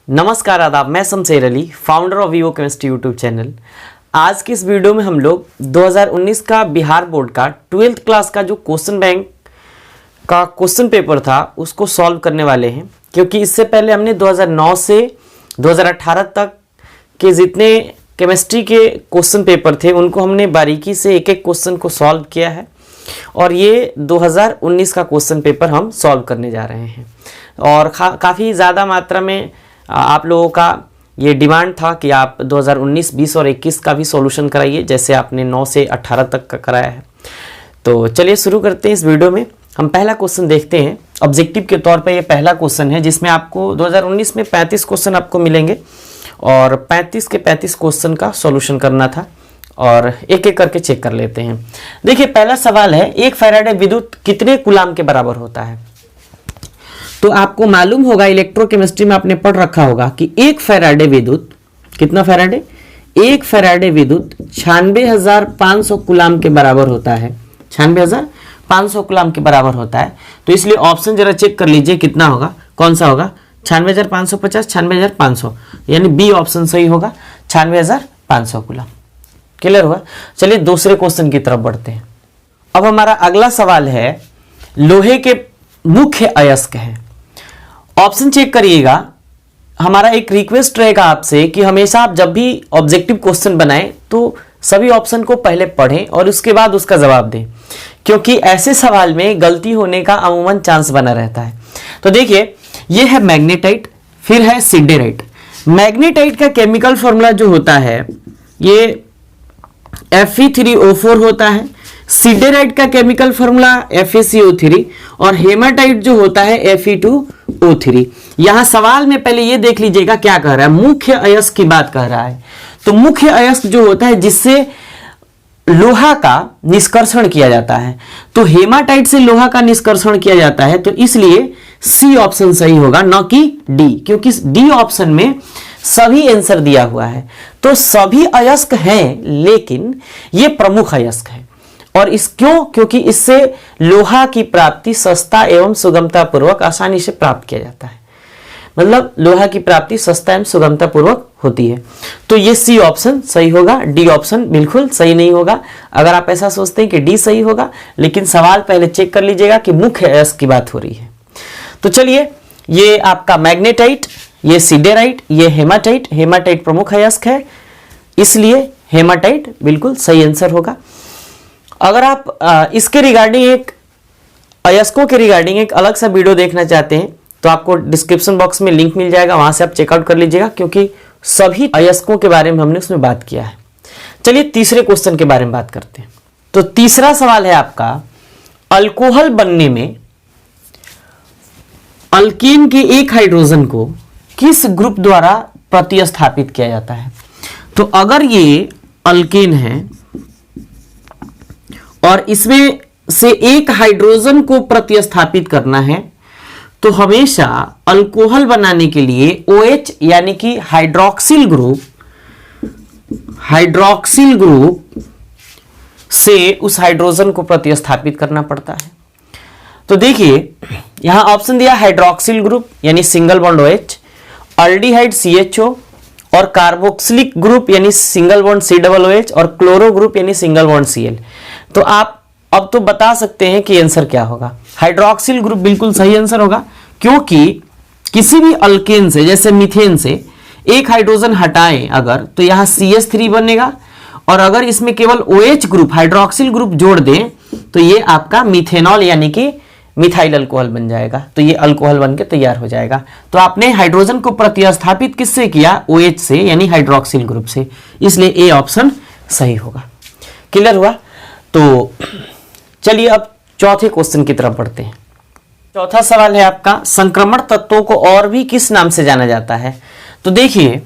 नमस्कार आदाब, मैं Shamsher Ali, founder of Vivo chemistry YouTube channel. आज की इस वीडियो में हम लोग 2019 का बिहार बोर्ड का 12th क्लास का जो क्वेश्चन बैंक का क्वेश्चन पेपर था उसको सॉल्व करने वाले हैं। क्योंकि इससे पहले हमने 2009 से 2018 तक के जितने केमिस्ट्री के क्वेश्चन पेपर थे उनको हमने बारीकी से एक एक क्वेश्चन को सॉल्व किया है और ये 2019 का क्वेश्चन पेपर हम सॉल्व करने जा रहे हैं। और काफ़ी ज़्यादा मात्रा में आप लोगों का ये डिमांड था कि आप 2019, 20 और 21 का भी सॉल्यूशन कराइए, जैसे आपने 9 से 18 तक का कराया है। तो चलिए शुरू करते हैं इस वीडियो में। हम पहला क्वेश्चन देखते हैं। ऑब्जेक्टिव के तौर पे ये पहला क्वेश्चन है जिसमें आपको 2019 में 35 क्वेश्चन आपको मिलेंगे और 35 के 35 क्वेश्चन का सॉल्यूशन करना था और एक एक करके चेक कर लेते हैं। देखिए पहला सवाल है, एक फैराडे विद्युत कितने कूलाम के बराबर होता है? तो आपको मालूम होगा, इलेक्ट्रोकेमिस्ट्री में आपने पढ़ रखा होगा कि एक फैराडे विद्युत, कितना फैराडे? एक फैराडे विद्युत 96,500 कूलाम के बराबर होता है। 96,500 कूलाम के बराबर होता है। तो इसलिए ऑप्शन जरा चेक कर लीजिए कितना होगा, कौन सा होगा? 96,550, 96,500, यानी बी ऑप्शन सही होगा, 96,500 कूलाम। क्लियर हुआ? चलिए दूसरे क्वेश्चन की तरफ बढ़ते हैं। अब हमारा अगला सवाल है, लोहे के मुख्य अयस्क है। ऑप्शन चेक करिएगा। हमारा एक रिक्वेस्ट रहेगा आपसे कि हमेशा आप जब भी ऑब्जेक्टिव क्वेश्चन बनाएं तो सभी ऑप्शन को पहले पढ़ें और उसके बाद उसका जवाब दें, क्योंकि ऐसे सवाल में गलती होने का अमूमन चांस बना रहता है। तो देखिए ये है मैग्नेटाइट, फिर है सिडेराइट। मैग्नेटाइट का केमिकल फॉर्मूला जो होता है ये Fe3O4 होता है। सिडेराइट का केमिकल फॉर्मूला FeCO3 और हेमाटाइट जो होता है Fe2O3। यहां सवाल में पहले ये देख लीजिएगा क्या कह रहा है, मुख्य अयस्क की बात कह रहा है। तो मुख्य अयस्क जो होता है जिससे लोहा का निष्कर्षण किया जाता है, तो हेमाटाइट से लोहा का निष्कर्षण किया जाता है, तो इसलिए सी ऑप्शन सही होगा, न कि डी, क्योंकि डी ऑप्शन में सभी आंसर दिया हुआ है। तो सभी अयस्क हैं लेकिन ये प्रमुख अयस्क है। और इस क्यों? क्योंकि इससे लोहा की प्राप्ति सस्ता एवं सुगमता पूर्वक आसानी से प्राप्त किया जाता है। मतलब लोहा की प्राप्ति सस्ता एवं सुगमता पूर्वक होती है। तो ये सी ऑप्शन सही होगा, डी ऑप्शन बिल्कुल सही नहीं होगा। अगर आप ऐसा सोचते हैं कि डी सही होगा, लेकिन सवाल पहले चेक कर लीजिएगा कि मुख्य अयस्क की बात हो रही है। तो चलिए, ये आपका मैग्नेटाइट, ये सिडेराइट, ये हेमाटाइट। हेमाटाइट प्रमुख अयस्क है, इसलिए हेमाटाइट बिल्कुल सही आंसर होगा। अगर आप इसके रिगार्डिंग एक अयस्कों के रिगार्डिंग एक अलग सा वीडियो देखना चाहते हैं तो आपको डिस्क्रिप्शन बॉक्स में लिंक मिल जाएगा, वहां से आप चेकआउट कर लीजिएगा, क्योंकि सभी अयस्कों के बारे में हमने उसमें बात किया है। चलिए तीसरे क्वेश्चन के बारे में बात करते हैं। तो तीसरा सवाल है आपका, अल्कोहल बनने में अल्कीन के एक हाइड्रोजन को किस ग्रुप द्वारा प्रतिस्थापित किया जाता है? तो अगर ये अल्कीन है और इसमें से एक हाइड्रोजन को प्रतिस्थापित करना है, तो हमेशा अल्कोहल बनाने के लिए OH यानी कि हाइड्रोक्सिल ग्रुप से उस हाइड्रोजन को प्रतिस्थापित करना पड़ता है। तो देखिए यहां ऑप्शन दिया हाइड्रोक्सिल ग्रुप यानी single bond OH, aldehyde CHO और कार्बोक्सिलिक ग्रुप यानी सिंगल बॉन्ड COOH और क्लोरो ग्रुप यानी सिंगल बॉन्ड Cl। तो आप अब तो बता सकते हैं कि आंसर क्या होगा। हाइड्रोक्सिल ग्रुप बिल्कुल सही आंसर होगा, क्योंकि किसी भी अल्केन से, जैसे मीथेन से एक हाइड्रोजन हटाएं अगर, तो यहां CH3 बनेगा और अगर इसमें केवल OH ग्रुप, हाइड्रोक्सिल ग्रुप जोड़ दें तो ये आपका मिथेनॉल यानी कि मिथाइल अल्कोहल बन जाएगा। तो ये अल्कोहल बनके तैयार हो जाएगा। तो आपने हाइड्रोजन को प्रतिस्थापित किससे किया? OH से यानी हाइड्रोक्सिल ग्रुप से, इसलिए ए ऑप्शन सही होगा। क्लियर हुआ? तो चलिए अब चौथे क्वेश्चन की तरफ बढ़ते हैं। चौथा सवाल है आपका, संक्रमण तत्वों को और भी किस नाम से जाना जाता है? तो देखिए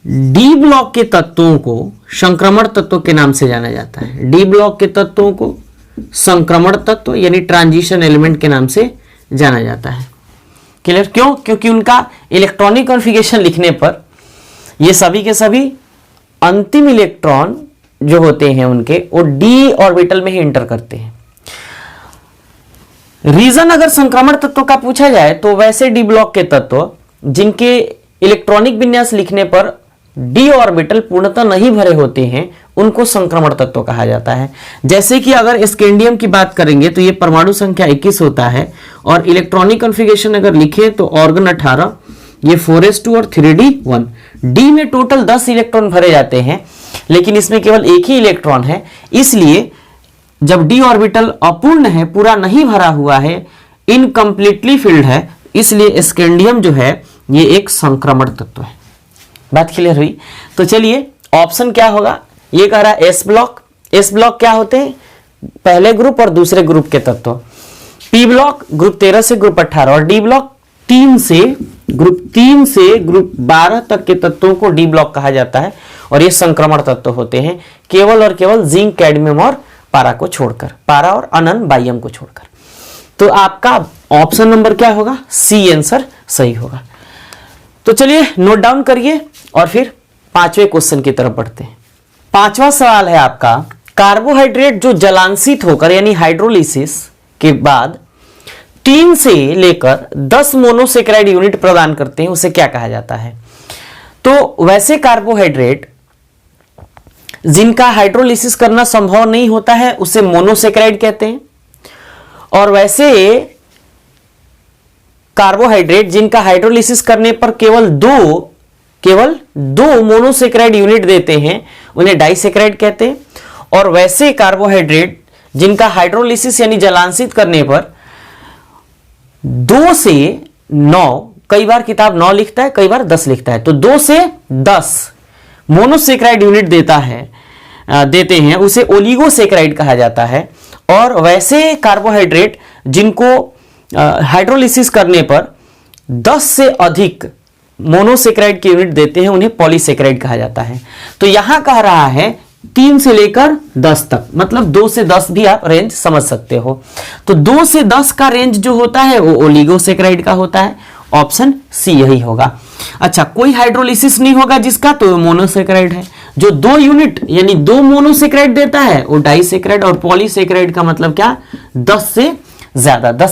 डी ब्लॉक के तत्वों को संक्रमण तत्व के नाम से जाना जाता है। डी ब्लॉक के तत्वों को संक्रमण तत्व यानी ट्रांजिशन एलिमेंट के नाम से जाना जाता है। क्लियर? क्यों? क्योंकि उनका इलेक्ट्रॉनिक कॉन्फ़िगरेशन लिखने पर ये सभी के सभी अंतिम इलेक्ट्रॉन जो होते हैं उनके वो डी ऑर्बिटल में ही इंटर करते हैं। रीजन अगर संक्रमण तत्व का पूछा जाए तो वैसे डी ब्लॉक के तत्व जिनके इलेक्ट्रॉनिक विन्यास लिखने पर डी ऑर्बिटल पूर्णतः नहीं भरे होते हैं उनको संक्रमण तत्व कहा जाता है। जैसे कि अगर स्कैंडियम की बात करेंगे तो ये परमाणु संख्या 21 होता है और इलेक्ट्रॉनिक कॉन्फ़िगरेशन अगर लिखे तो ऑर्गन 18, ये 4s2 और 3d1। डी में टोटल 10 इलेक्ट्रॉन भरे जाते हैं लेकिन इसमें केवल एक ही इलेक्ट्रॉन है, इसलिए जब डी ऑर्बिटल अपूर्ण है, पूरा नहीं भरा हुआ है, इनकम्प्लीटली फिल्ड है, इसलिए स्कैंडियम जो है ये एक संक्रमण तत्व है। बात क्लियर हुई? तो चलिए ऑप्शन क्या होगा, ये कह रहा है एस ब्लॉक। एस ब्लॉक क्या होते हैं? पहले ग्रुप और दूसरे ग्रुप के तत्व। पी ब्लॉक ग्रुप 13 से ग्रुप 18 और डी ब्लॉक ग्रुप 3 से ग्रुप 12 तक के तत्वों को डी ब्लॉक कहा जाता है और ये संक्रमण तत्व होते हैं केवल और केवल जिंक, कैडमियम और पारा को छोड़कर, पारा और अनन बाइयम को छोड़कर। तो आपका ऑप्शन नंबर क्या होगा? सी आंसर सही होगा। तो चलिए नोट डाउन करिए और फिर पांचवें क्वेश्चन की तरफ बढ़ते हैं। पांचवा सवाल है आपका, कार्बोहाइड्रेट जो जलांशित होकर यानी हाइड्रोलिसिस के बाद 3 से लेकर 10 मोनोसेकेराइड यूनिट प्रदान करते हैं उसे क्या कहा जाता है? तो वैसे कार्बोहाइड्रेट जिनका हाइड्रोलिसिस करना संभव नहीं होता है उसे मोनोसेकेराइड कहते हैं, और वैसे कार्बोहाइड्रेट जिनका हाइड्रोलिसिस करने पर केवल दो मोनोसेकेराइड यूनिट देते हैं उन्हें डाइसेकेराइड कहते हैं, और वैसे कार्बोहाइड्रेट जिनका हाइड्रोलिसिस यानी जलांशित करने पर 2 से 9, कई बार किताब 9 लिखता है, कई बार 10 लिखता है, तो 2 से 10 मोनोसेकेराइड यूनिट देते हैं उसे ओलिगोसेकेराइड कहा जाता है। और वैसे कार्बोहाइड्रेट जिनको हाइड्रोलिसिस करने पर 10 से अधिक मोनोसेकेराइड की यूनिट देते हैं उन्हें पॉलीसेकेराइड कहा जाता है। तो यहां कह रहा है 3 से लेकर 10 तक, मतलब 2 से 10 भी आप रेंज समझ सकते हो। तो 2 से 10 का रेंज जो होता है वो ओलिगोसेकेराइड का होता है, ऑप्शन सी यही होगा। अच्छा, कोई हाइड्रोलिसिस नहीं होगा जिसका, तो मोनोसेकेराइड है। जो 2 यूनिट यानी 2 मोनोसेकेराइड देता है वो डाइसेकेराइड, और पॉलीसेकेराइड का मतलब क्या? 10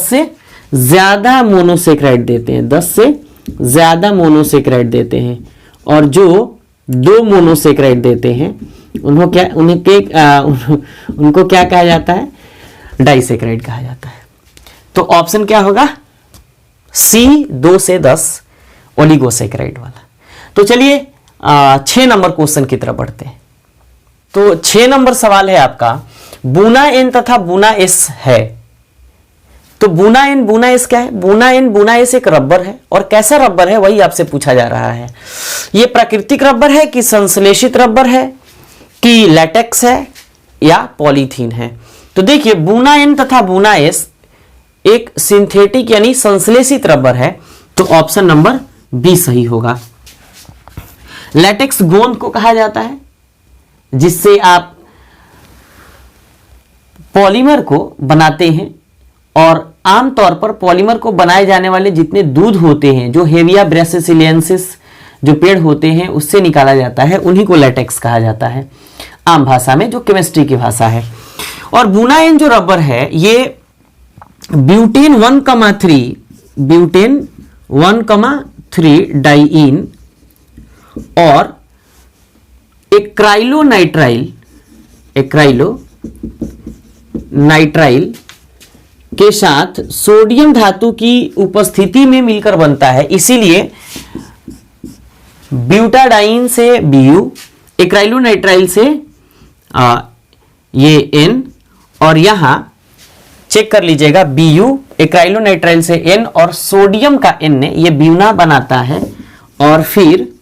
से ज्यादा मोनोसेकेराइड देते हैं, 10 से ज्यादा मोनोसेकेराइड देते हैं। और जो 2 मोनोसेकेराइड देते हैं उनको क्या कहा जाता है? डाइसेकेराइड कहा जाता है। तो ऑप्शन क्या होगा? सी, 2 से 10 ओलिगोसेकेराइड वाला। तो चलिए 6 नंबर क्वेश्चन की तरफ बढ़ते हैं। तो 6 नंबर सवाल है आपका, बुना एन तथा बुना एस है। तो बुना एस क्या है? बुना एस एक रबर है, और कैसा रबर है वही आपसे पूछा जा रहा है। ये प्राकृतिक रबर है कि संश्लेषित रबर है कि लैटेक्स है या पॉलीथीन है? तो देखिए बुना एन तथा बुना एस एक सिंथेटिक यानी संश्लेषित रबर है, तो ऑप्शन नंबर बी सही होगा। लैटेक्स गोंद को कहा जाता है जिससे आप पॉलीमर को बनाते हैं, और आमतौर पर पॉलीमर को बनाए जाने वाले जितने दूध होते हैं जो हेविया ब्रासिलियंसिस जो पेड़ होते हैं उससे निकाला जाता है, उन्हीं को लैटेक्स कहा जाता है आम भाषा में, जो केमिस्ट्री की भाषा है। और बुना एन जो रबर है ये ब्यूटेन 1,3 डाइईन और एक्राइलोनाइट्राइल के साथ सोडियम धातु की उपस्थिति में मिलकर बनता है, इसीलिए ब्यूटाडाइन से Bu, एक्राइलोनाइट्राइल से ये N, और यहां चेक कर लीजिएगा Bu, एक्राइलोनाइट्राइल से N और सोडियम का N ने ये ब्यूना बनाता है और फिर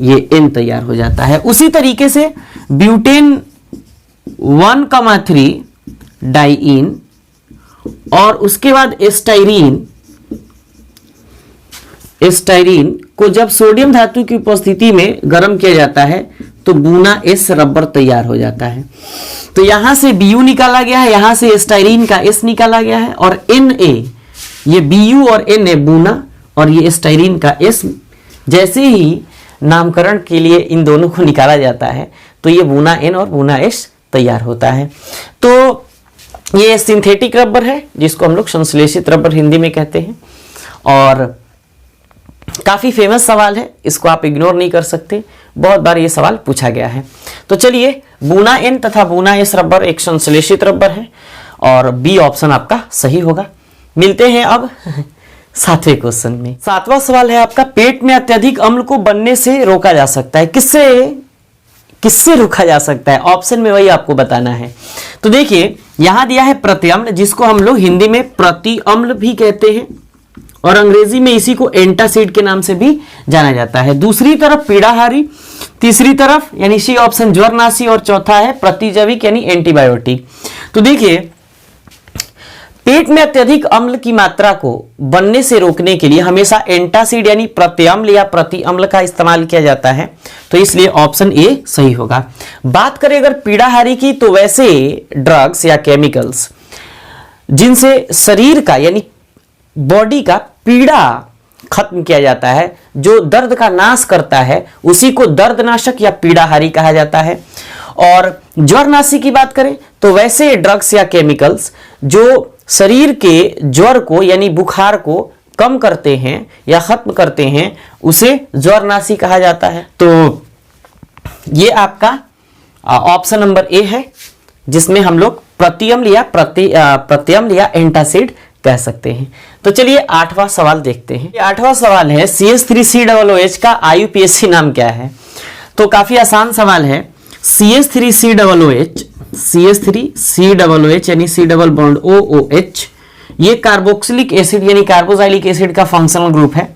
ये N तैयार हो जाता है। उसी तरीके से ब्यूटेन 1,3 डाइईन और उसके बाद एस्टाइरीन को जब सोडियम धातु की उपस्थिति में गर्म किया जाता है तो बुना एस रबर तैयार हो जाता है। तो यहां से Bu निकाला गया है, यहां से एस्टाइरीन का S निकाला गया है, और Na ये Bu और Na बुना और ये एस्टाइरीन का S, जैसे ही नामकरण के लिए इन दोनों को निकाला जाता है तो ये बुना N और बुना S तैयार होता है। तो ये सिंथेटिक रबर है जिसको हम लोग संश्लेषित रबर हिंदी में कहते हैं, और काफी फेमस सवाल है, इसको आप इग्नोर नहीं कर सकते, बहुत बार ये सवाल पूछा गया है। तो चलिए, बुना एन तथा बुना एस रबर एक संश्लेषित रबर है और बी ऑप्शन आपका सही होगा। मिलते हैं अब 7वें क्वेश्चन में। 7वां सवाल है आपका, पेट में अत्यधिक अम्ल को बनने से रोका जा सकता है, किससे रोका जा सकता है? ऑप्शन में वही आपको बताना है। तो देखिए, यहां दिया है प्रत्यम्ल, जिसको हम लोग हिंदी में प्रतिअम्ल भी कहते हैं और अंग्रेजी में इसी को एंटासिड के नाम से भी जाना जाता है। दूसरी तरफ पीड़ाहारी, तीसरी तरफ यानी सी ऑप्शन ज्वरनाशी और चौथा है प्रतिजैविक यानी एंटीबायोटिक। तो देखिए, पेट में अत्यधिक अम्ल की मात्रा को बनने से रोकने के लिए हमेशा एंटासिड यानी प्रत्यम्ल या प्रतिअम्ल का इस्तेमाल किया जाता है, तो इसलिए ऑप्शन ए सही होगा। बात करें अगर पीड़ाहारी की, तो वैसे ड्रग्स या केमिकल्स जिनसे शरीर का यानी बॉडी का पीड़ा खत्म किया जाता है, जो दर्द का नाश करता है, उसी को दर्दनाशक या पीड़ाहारी कहा जाता है। और ज्वरनाशी की बात करें तो वैसे ड्रग्स या केमिकल्स जो शरीर के ज्वर को यानी बुखार को कम करते हैं या खत्म करते हैं, उसे ज्वरनाशी कहा जाता है। तो ये आपका ऑप्शन नंबर ए है, जिसमें हम लोग प्रत्यम्ल या एंटासिड कह सकते हैं। तो चलिए 8वां सवाल देखते हैं। 8वां सवाल है, CH3COOH का IUPAC नाम क्या है? तो काफी आसान सवाल है। CH3COOH यानी C डबल बॉन्ड OOH, ये कार्बोक्सिलिक एसिड यानी कार्बोक्सिलिक एसिड का फंक्शनल ग्रुप है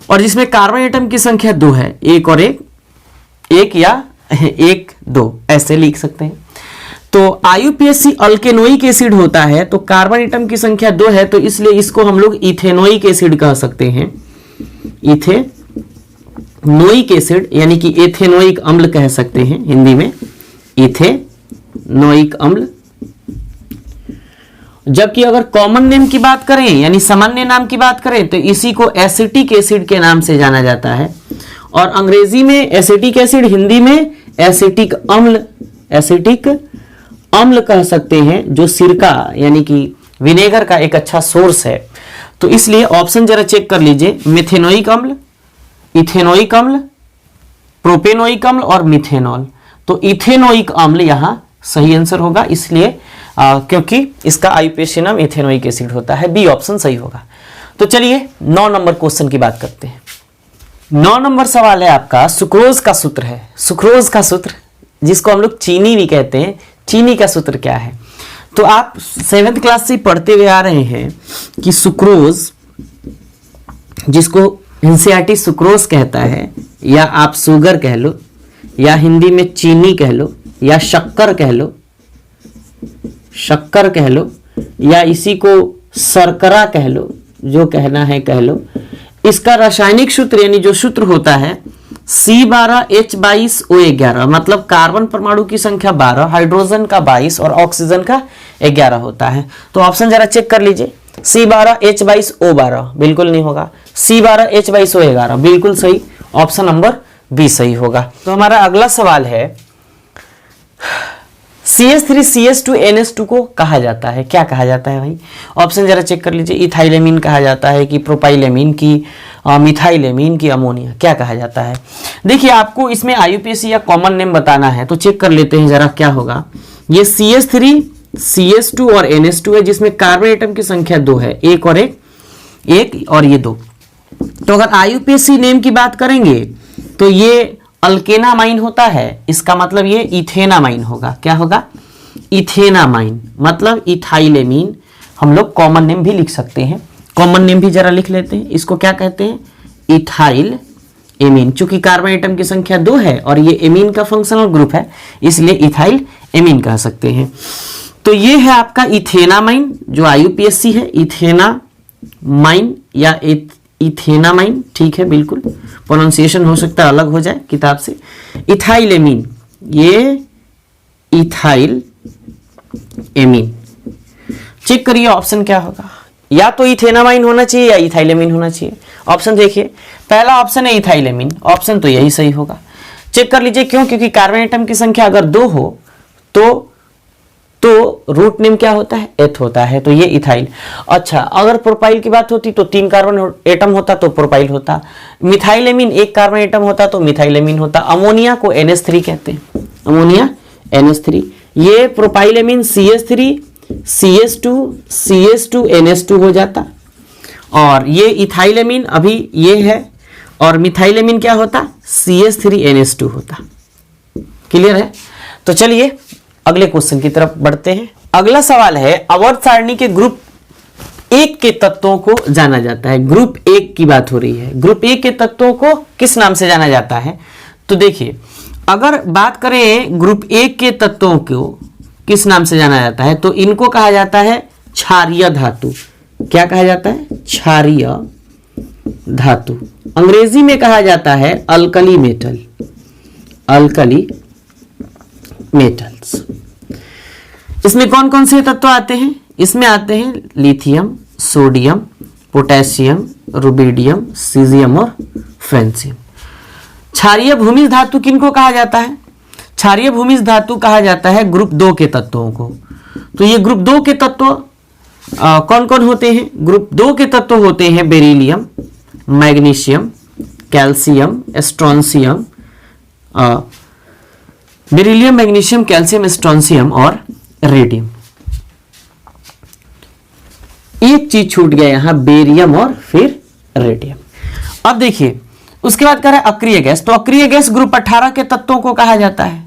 और जिसमें कार्बन एटम की संख्या 2 है, एक और एक या 1 2 ऐसे लिख सकते हैं। तो IUPAC अल्केनोइक एसिड होता है, तो कार्बन एटम की संख्या 2 है, तो इसलिए इसको हम लोग इथेनोइक एसिड कह सकते हैं। इथेनोइक एसिड यानी कि एथेनोइक अम्ल कह सकते हैं हिंदी में, इथेनोइक अम्ल। जबकि अगर कॉमन नेम की बात करें यानी सामान्य नाम की बात करें तो इसी को एसिटिक एसिड के नाम से जाना जाता है। और अंग्रेजी में एसिटिक एसिड, हिंदी में एसिटिक अम्ल कह सकते हैं, जो सिरका यानी कि विनेगर का एक अच्छा सोर्स है। तो इसलिए ऑप्शन जरा चेक कर लीजिए, मिथेनोइक अम्ल, इथेनोइक अम्ल, प्रोपेनोइक अम्ल और मिथेनॉल। तो इथेनोइक अम्ल यहां सही आंसर होगा, इसलिए क्योंकि इसका IUPAC नाम इथेनोइक एसिड होता है। बी ऑप्शन सही होगा। तो चलिए 9 नंबर क्वेश्चन की बात करते हैं। 9 नंबर सवाल है आपका, सुक्रोज का सूत्र है। सुक्रोज का सूत्र, जिसको हम लोग चीनी भी कहते हैं, चीनी का सूत्र क्या है? तो आप 7th क्लास से पढ़ते हुए आ रहे हैं कि सुक्रोज, जिसको NCERT सुक्रोज कहता है, या आप शुगर कह लो, या हिंदी में चीनी कह लो, या शक्कर कह लो, या इसी को शर्करा कह लो, जो कहना है कह लो। इसका रासायनिक सूत्र यानी जो सूत्र होता है C12H22O11, मतलब कार्बन परमाणु की संख्या 12, हाइड्रोजन का 22 और ऑक्सीजन का 11 होता है। तो ऑप्शन जरा चेक कर लीजिए, C12H22O12 बिल्कुल नहीं होगा, C12H22O11 बिल्कुल सही, ऑप्शन नंबर बी सही होगा। तो हमारा अगला सवाल है, CH3CH2NH2 को कहा जाता है, क्या कहा जाता है भाई? ऑप्शन जरा चेक कर लीजिए, इथाइलेमीन कहा जाता है कि प्रोपाइलेमीन की मिथाइलेमीन की अमोनिया, क्या कहा जाता है? देखिए, आपको इसमें IUPAC या कॉमन नेम बताना है, तो चेक कर लेते हैं जरा क्या होगा। ये CH3 CH2 और NH2 है, जिसमें कार्बन एटम की संख्या 2 है, एक और ये 2। तो अगर IUPAC नेम की बात करेंगे तो ये अल्केनामाइन होता है, इसका मतलब ये इथेनामाइन होगा। क्या होगा? इथेनामाइन, मतलब इथाइलेमीन। हम लोग कॉमन नेम भी लिख सकते हैं, कॉमन नेम भी जरा लिख लेते हैं। इसको क्या कहते हैं? Ethyl amine. चूंकि कार्बन एटम की संख्या 2 है और ये एमीन का फंक्शनल ग्रुप है, इसलिए इथाइल एमीन कह सकते हैं। तो ये है आपका इथेनामाइन, जो IUPAC है, इथेनामाइन या इथेनामाइन, ठीक है, बिल्कुल प्रोनाउंसिएशन हो सकता है अलग हो जाए किताब से। इथाइल एमीन, ये इथाइल एमीन। चेक करिए ऑप्शन क्या होगा, या तो इथेनामाइन होना चाहिए या इथाइलेमीन होना चाहिए। ऑप्शन देखिए, पहला ऑप्शन है इथाइलेमीन, ऑप्शन तो यही सही होगा। चेक कर लीजिए क्यों, क्योंकि कार्बन एटम की संख्या अगर 2 हो तो रूट नेम क्या होता है, एथ होता है, तो ये इथाइल। अच्छा, अगर प्रोपाइल की बात होती तो 3 कार्बन एटम होता तो प्रोपाइल होता, मिथाइलेमीन 1 कार्बन एटम होता तो मिथाइलेमीन होता। अमोनिया को NH3 कहते हैं, अमोनिया NH3। ये प्रोपाइलेमीन CH3 CH2 CH2 NH2 हो जाता, और ये इथाइलेमीन अभी ये है, और मिथाइलेमीन क्या होता, CH3 NH2 होता। क्लियर है? तो चलिए अगले क्वेश्चन की तरफ बढ़ते हैं। अगला सवाल है, आवर्त सारणी के ग्रुप 1 के तत्वों को जाना जाता है। ग्रुप 1 की बात हो रही है, ग्रुप 1 के तत्वों को किस नाम से जाना जाता है? तो देखिए, अगर बात करें ग्रुप 1 के तत्वों को किस नाम से जाना जाता है, तो इनको कहा जाता है क्षारीय धातु। क्या कहा जाता है? क्षारीय धातु। अंग्रेजी में कहा जाता है अल्कली मेटल, अल्कली मेटल्स। इसमें कौन कौन से तत्व आते हैं? इसमें आते हैं lithium, sodium, potassium, rubidium, caesium और फ्रेंसियम। क्षारीय भूमिज धातु किनको कहा जाता है? क्षारीय भूमिज धातु कहा जाता है ग्रुप 2 के तत्वों को। तो ये ग्रुप 2 के तत्व कौन कौन होते हैं? ग्रुप 2 के तत्व होते हैं beryllium, magnesium, calcium, strontium, beryllium, magnesium, calcium, strontium और रेडियम। एक चीज छूट गया यहां, बेरियम और फिर रेडियम। अब देखिए, उसके बाद कह रहा है अक्रिय गैस। तो अक्रिय गैस ग्रुप 18 के तत्वों को कहा जाता है।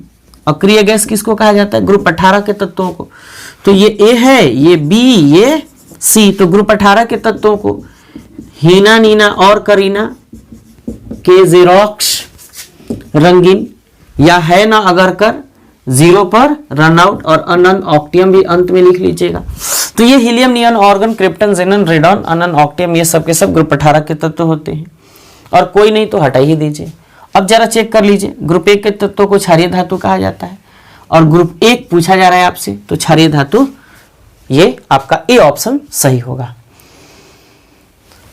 अक्रिय गैस किसको कहा जाता है? ग्रुप 18 के तत्वों को। तो ये ए है, ये बी, ये सी। तो ग्रुप 18 के तत्वों को हीना, नीना और करीना के जेरोक्स रंगीन, या है ना अगर कर, 0 पर रनआउट और अनन ऑक्टियम भी अंत में लिख लीजिएगा। तो ये हीलियम, नियन, ऑर्गन, क्रिप्टन, जेनन, रेडॉन, अनन, ऑक्टियम, ये सब के सब ग्रुप 18 के तत्व होते हैं। और कोई नहीं तो हटा ही दीजिए। अब जरा चेक कर लीजिए, ग्रुप 1 के तत्वों को क्षारीय धातु कहा जाता है, और ग्रुप 1 पूछा जा रहा है आपसे, तो क्षारीय धातु ये आपका ए ऑप्शन सही होगा।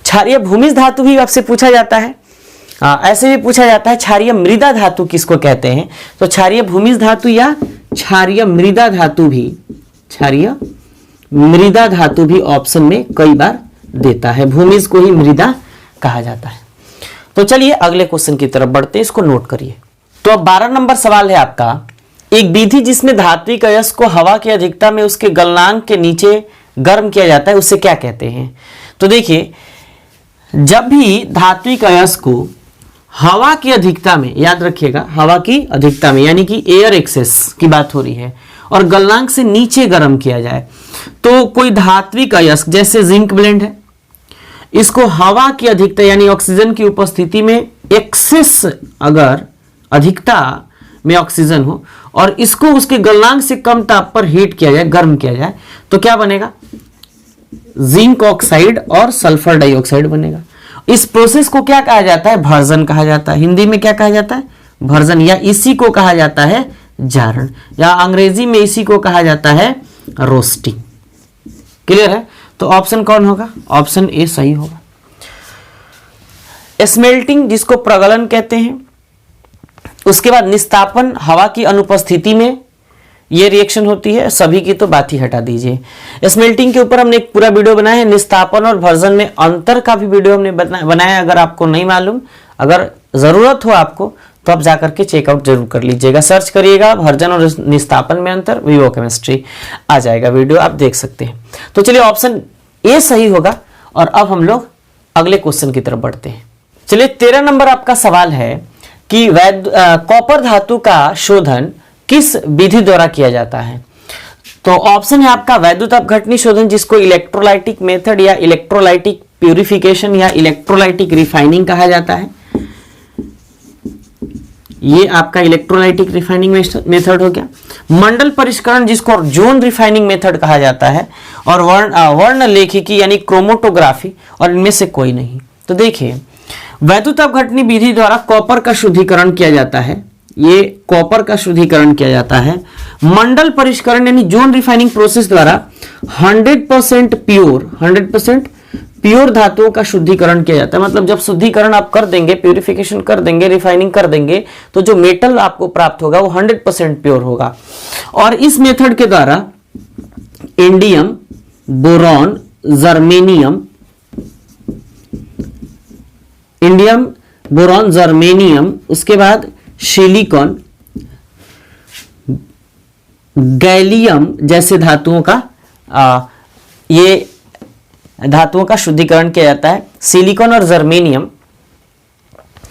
क्षारीय भूमिज धातु भी आपसे पूछा जाता है। ऐसे भी पूछा जाता है क्षारीय मृदा धातु किसको कहते हैं? तो क्षारीय भूमिज धातु या क्षारीय मृदा धातु भी, क्षारीय मृदा धातु भी ऑप्शन में कई बार देता है। भूमिज को ही मृदा कहा जाता है। तो चलिए अगले क्वेश्चन की तरफ बढ़ते हैं, इसको नोट करिए। तो अब 12 नंबर सवाल है आपका, एक विधि जिसमें धात्विक अयस्क को हवा की अधिकता में उसके गलनांक के नीचे गर्म किया जाता है, उसे क्या कहते हैं? तो देखिए, जब भी धात्विक अयस्क को हवा की अधिकता में, याद रखिएगा हवा की अधिकता में यानी कि एयर एक्सेस की बात हो रही है, और गलनांक से नीचे गर्म किया जाए, तो कोई धात्विक अयस्क जैसे जिंक ब्लेंड है, इसको हवा की अधिकता यानी ऑक्सीजन की उपस्थिति में एक्सेस, अगर अधिकता में ऑक्सीजन हो और इसको उसके गलनांक से कम ताप पर हीट किया जाए, गर्म किया जाए, तो क्या बनेगा? जिंक ऑक्साइड और सल्फर डाइऑक्साइड बनेगा। इस प्रोसेस को क्या कहा जाता है? भर्जन कहा जाता है। हिंदी में क्या कहा जाता है? भर्जन, या इसी को कहा जाता है जारण, या अंग्रेजी में इसी को कहा जाता है रोस्टिंग। क्लियर है? तो ऑप्शन कौन होगा? ऑप्शन ए सही होगा। स्मेल्टिंग जिसको प्रगलन कहते हैं, उसके बाद निस्तापन, हवा की अनुपस्थिति में ये रिएक्शन होती है। सभी की तो बात ही हटा दीजिए। स्मेल्टिंग के ऊपर हमने एक पूरा वीडियो बनाया है। निस्तापन और भर्जन में अंतर का भी वीडियो हमने बनाया। अगर आपको नहीं मालूम, अगर जरूरत हो आपको, तो आप जाकर के चेकआउट जरूर कर लीजिएगा। सर्च करिएगा भर्जन और निस्तापन में अंतर, विवो केमिस्ट्री आ जाएगा वीडियो, आप देख सकते हैं। तो चलिए ऑप्शन ए सही होगा। और अब हम लोग अगले क्वेश्चन की तरफ बढ़ते हैं। चलिए 13 नंबर आपका सवाल है कि कॉपर धातु का शोधन किस विधि द्वारा किया जाता है? तो ऑप्शन है आपका वैद्युत अपघटनी शोधन, जिसको इलेक्ट्रोलाइटिक मेथड या इलेक्ट्रोलाइटिक प्यूरिफिकेशन या इलेक्ट्रोलाइटिक रिफाइनिंग कहा जाता है। ये आपका इलेक्ट्रोलाइटिक रिफाइनिंग मेथड हो गया। मंडल परिष्करण जिसको जोन रिफाइनिंग मेथड कहा जाता है, और वर्ण लेखिकी यानी क्रोमोटोग्राफी, और इनमें से कोई नहीं। तो देखिए, वैद्युत अपघटनी विधि द्वारा कॉपर का शुद्धिकरण किया जाता है। ये कॉपर का शुद्धिकरण किया जाता है। मंडल परिष्करण यानी जोन रिफाइनिंग प्रोसेस द्वारा 100% प्योर धातुओं का शुद्धिकरण किया जाता है। मतलब जब शुद्धिकरण आप कर देंगे, प्यूरिफिकेशन कर देंगे, रिफाइनिंग कर देंगे, तो जो मेटल आपको प्राप्त होगा वो 100% प्योर होगा। और इस मेथड के द्वारा indium, boron, germanium, indium, boron, germanium, उसके बाद सिलिकॉन, गैलियम जैसे धातुओं का ये धातुओं का शुद्धिकरण किया जाता है। सिलिकॉन और जर्मेनियम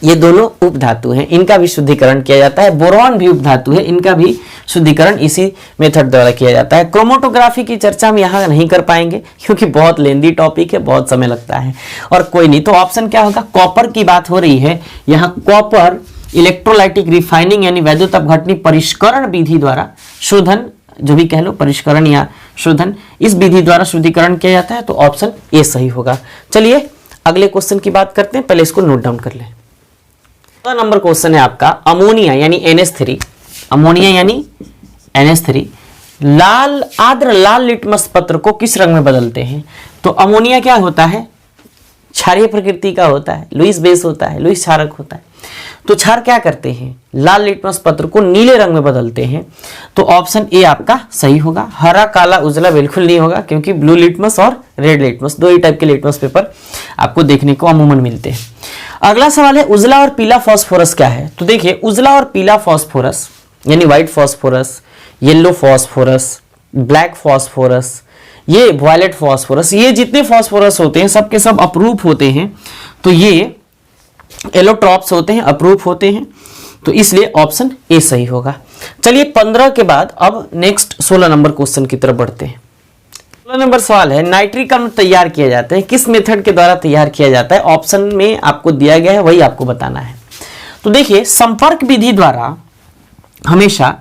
ये दोनों उप धातु हैं, इनका भी शुद्धिकरण किया जाता है। बोरॉन भी उप धातु है, इनका भी शुद्धिकरण इसी मेथड द्वारा किया जाता है। क्रोमेटोग्राफी की चर्चा हम यहाँ नहीं कर पाएंगे क्योंकि बहुत लेंदी टॉपिक है, बहुत समय लगता है, और कोई नहीं। तो ऑप्शन क्या होगा? कॉपर की बात हो रही है यहाँ। कॉपर इलेक्ट्रोलाइटिक रिफाइनिंग यानी वैद्युत अपघटनी परिष्करण विधि द्वारा, शोधन जो भी कह लो, परिष्करण या शोधन, इस विधि द्वारा शुद्धिकरण किया जाता है। तो ऑप्शन ए सही होगा। चलिए अगले क्वेश्चन की बात करते हैं, पहले इसको नोट डाउन कर लें। नंबर क्वेश्चन है आपका, अमोनिया यानी NH3, अमोनिया यानी NH3 लाल आर्द्र लाल लिटमस पत्र को किस रंग में बदलते हैं? तो अमोनिया क्या होता है? क्षारीय प्रकृति का होता है, लुईस बेस होता है, लुईस क्षारक होता है। तो क्षार क्या करते हैं? लाल लिटमस पत्र को नीले रंग में बदलते हैं। तो ऑप्शन ए आपका सही होगा। हरा, काला, उजला बिल्कुल नहीं होगा क्योंकि ब्लू लिटमस और रेड लिटमस दो ही टाइप के लिटमस पेपर आपको देखने को अमूमन मिलते हैं। अगला सवाल है, उजला और पीला फास्फोरस क्या है? तो देखिए, उजला और पीला फास्फोरस यानी white phosphorus, yellow phosphorus, black phosphorus, ये वायलेट फास्फोरस, ये जितने फास्फोरस होते हैं सब के सब अप्रूप होते हैं। तो ये एलोट्रॉप्स होते हैं, अप्रूप होते हैं। तो इसलिए ऑप्शन ए सही होगा। चलिए 15 के बाद अब नेक्स्ट 16 नंबर क्वेश्चन की तरफ बढ़ते हैं। 16 नंबर सवाल है, नाइट्रिक अम्ल तैयार किया जाता है, किस मेथड के द्वारा तैयार किया जाता है? ऑप्शन में आपको दिया गया है, वही आपको बताना है। तो देखिए, संपर्क विधि द्वारा हमेशा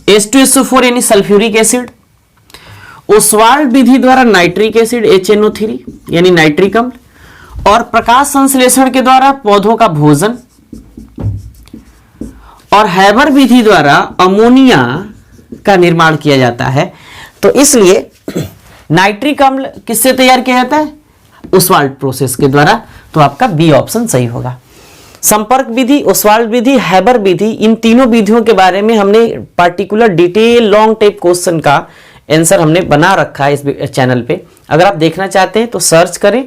H2SO4 यानी सल्फ्यूरिक एसिड, ओस्वाल्ड विधि द्वारा नाइट्रिक एसिड HNO3 यानी नाइट्रिक अम्ल, और प्रकाश संश्लेषण के द्वारा पौधों का भोजन, और हैबर विधि द्वारा अमोनिया का निर्माण किया जाता है। तो इसलिए नाइट्रिक अम्ल किससे तैयार किया जाता है? ओस्वाल्ड प्रोसेस के द्वारा। तो आपका बी ऑप्शन सही होगा। संपर्क विधि, ओस्वाल्ड विधि, हैबर विधि, इन तीनों विधियों के बारे में हमने particular detail long type question का आंसर हमने बना रखा है इस चैनल पे। अगर आप देखना चाहते हैं तो सर्च करें,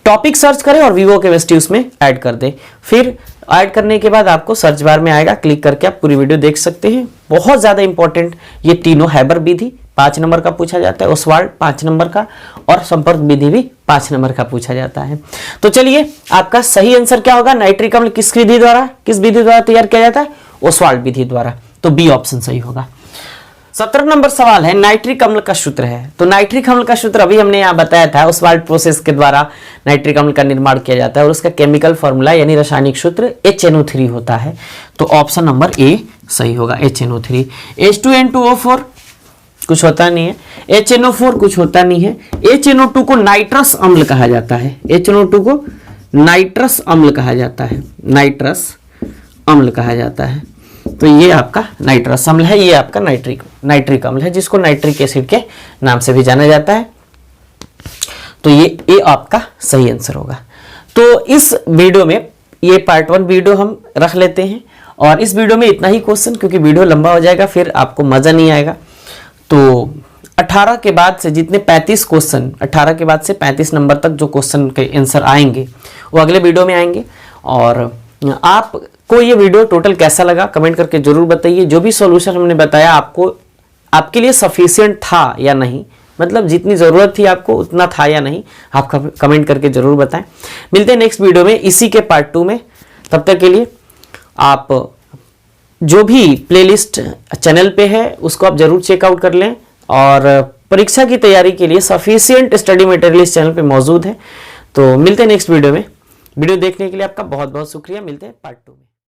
टॉपिक सर्च करें और विवो केमिस्ट्री उसमें ऐड कर दें। फिर ऐड करने के बाद आपको सर्च बार में आएगा, क्लिक करके आप पूरी वीडियो देख सकते हैं। बहुत ज़्यादा इंपॉर्टेंट ये तीनों, हैबर विधि 5 नंबर का पूछा जाता है, ओस्वाल्ड 5 नंबर का, और संपर्क विधि भी 5 नंबर का पूछा जाता है। तो चलिए आपका सही आंसर क्या होगा? नाइट्रिक अम्ल किस विधि द्वारा तैयार किया जाता है? ओस्वाल्ड विधि द्वारा। तो बी ऑप्शन सही होगा। 17 नंबर सवाल है, नाइट्रिक अम्ल का सूत्र है। तो नाइट्रिक अम्ल का सूत्र अभी हमने यहाँ बताया था, ओस्वाल्ड प्रोसेस के द्वारा नाइट्रिक अम्ल का निर्माण किया जाता है और उसका केमिकल फॉर्मूला यानी रासायनिक सूत्र HNO3 होता है। तो ऑप्शन नंबर ए सही होगा, HNO3। H2N2O4 कुछ होता नहीं है, HNO4 कुछ होता नहीं है। HNO2 को नाइट्रस अम्ल कहा जाता है, HNO2 को नाइट्रस अम्ल कहा जाता है, नाइट्रस अम्ल कहा जाता है। तो ये आपका नाइट्रस अम्ल है, ये आपका नाइट्रिक अम्ल है, जिसको नाइट्रिक एसिड के नाम से भी जाना जाता है। तो ये आपका सही आंसर होगा। तो इस वीडियो में ये पार्ट 1 वीडियो हम रख लेते हैं, और इस वीडियो में इतना ही क्वेश्चन, क्योंकि वीडियो लंबा हो जाएगा फिर आपको मजा नहीं आएगा। तो 18 के बाद से जितने 35 क्वेश्चन, 18 के बाद से 35 नंबर तक जो क्वेश्चन के आंसर आएंगे वो अगले वीडियो में आएंगे। और आपको ये वीडियो टोटल कैसा लगा कमेंट करके जरूर बताइए। जो भी सॉल्यूशन हमने बताया आपको, आपके लिए सफिशिएंट था या नहीं, मतलब जितनी ज़रूरत थी आपको उतना था या नहीं, आप कमेंट करके जरूर बताएं। मिलते हैं नेक्स्ट वीडियो में इसी के पार्ट 2 में। तब तक के लिए आप जो भी प्लेलिस्ट चैनल पे है उसको आप जरूर चेकआउट कर लें, और परीक्षा की तैयारी के लिए सफिशिएंट स्टडी मटेरियल इस चैनल पे मौजूद है। तो मिलते हैं नेक्स्ट वीडियो में। वीडियो देखने के लिए आपका बहुत बहुत शुक्रिया। मिलते हैं पार्ट 2 में।